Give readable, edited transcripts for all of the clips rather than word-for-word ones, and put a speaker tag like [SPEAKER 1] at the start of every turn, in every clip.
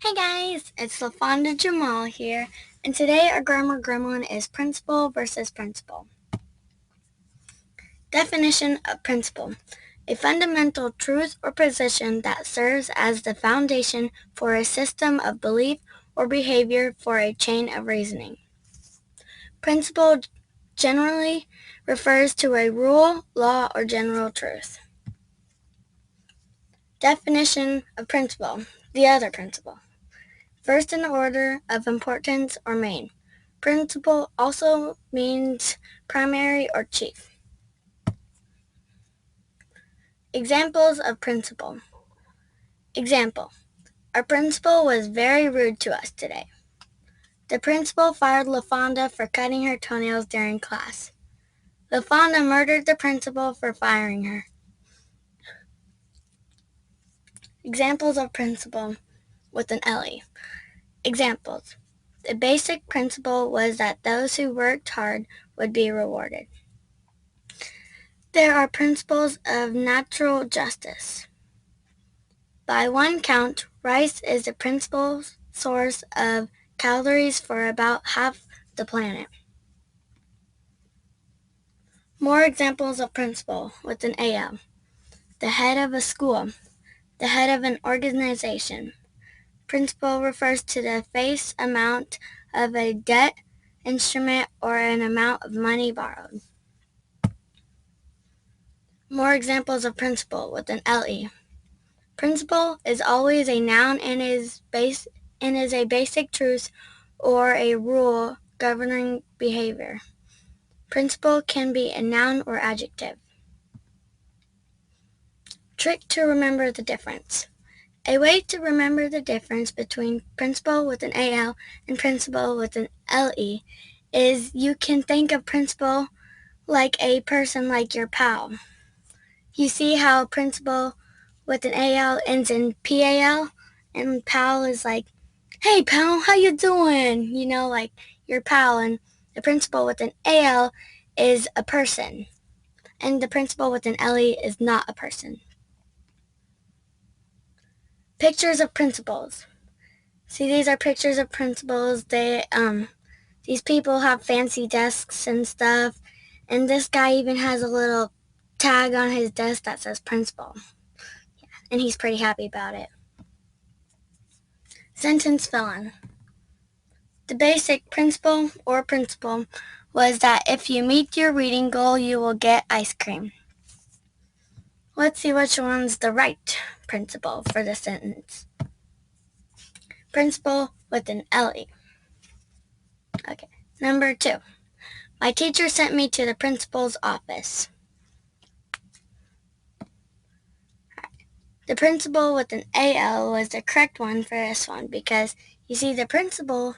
[SPEAKER 1] Hey guys, it's LaFonda Jamal here, and today our grammar gremlin is principle versus principle. Definition of principle: a fundamental truth or position that serves as the foundation for a system of belief or behavior for a chain of reasoning. Principle generally refers to a rule, law, or general truth. Definition of principle: the other principle. First in order of importance or main. Principal also means primary or chief. Examples of principal. Example: our principal was very rude to us today. The principal fired LaFonda for cutting her toenails during class. LaFonda murdered the principal for firing her. Examples of principal with an LE. Examples: the basic principle was that those who worked hard would be rewarded. There are principles of natural justice. By one count, rice is the principal source of calories for about half the planet. More examples of principle with an AL. The head of a school. The head of an organization. Principal refers to the face amount of a debt instrument or an amount of money borrowed. More examples of principle with an LE. Principle is always a noun and is a basic truth or a rule governing behavior. Principle can be a noun or adjective. Trick to remember the difference. A way to remember the difference between principle with an AL and principle with an LE is you can think of principle like a person like your pal. You see how principle with an AL ends in PAL, and pal is like, hey pal, how you doing? Like your pal. And the principal with an AL is a person, and the principal with an LE is not a person. Pictures of principals. See, these are pictures of principals. These people have fancy desks and stuff, and this guy even has a little tag on his desk that says principal. Yeah, and he's pretty happy about it. Sentence fill-in. The basic principle was that if you meet your reading goal, you will get ice cream. Let's see which one's the right principle for the sentence. Principle with an LE. Okay. Number 2. My teacher sent me to the principal's office. The principal with an AL was the correct one for this one because you see the principal,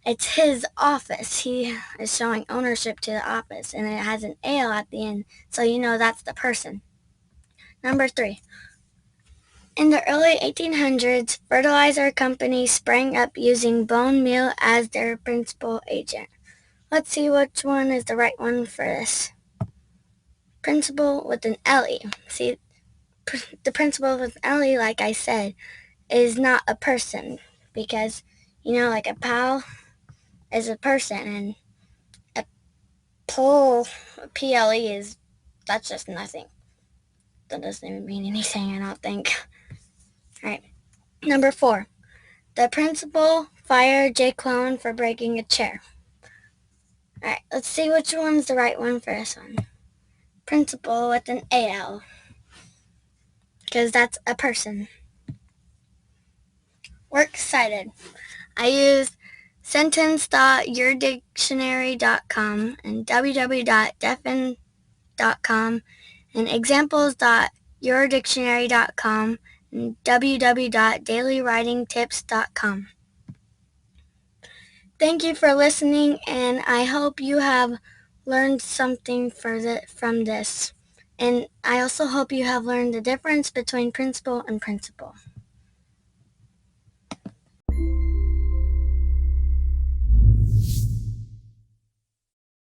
[SPEAKER 1] it's his office. He is showing ownership to the office, and it has an AL at the end, so you know that's the person. Number 3. In the early 1800s, fertilizer companies sprang up using bone meal as their principal agent. Let's see which one is the right one for this. Principal with an LE. See, the principal with an LE, like I said, is not a person because, like a pal is a person, and a PLE that's just nothing. That doesn't even mean anything, I don't think. Alright. Number 4. The principal fired Jay Clone for breaking a chair. Alright, let's see which one's the right one for this one. Principal with an AL, because that's a person. Works cited. I used sentence.yourdictionary.com and www.defin.com and examples.yourdictionary.com and www.dailywritingtips.com. Thank you for listening, and I hope you have learned something from this. And I also hope you have learned the difference between principle and principle.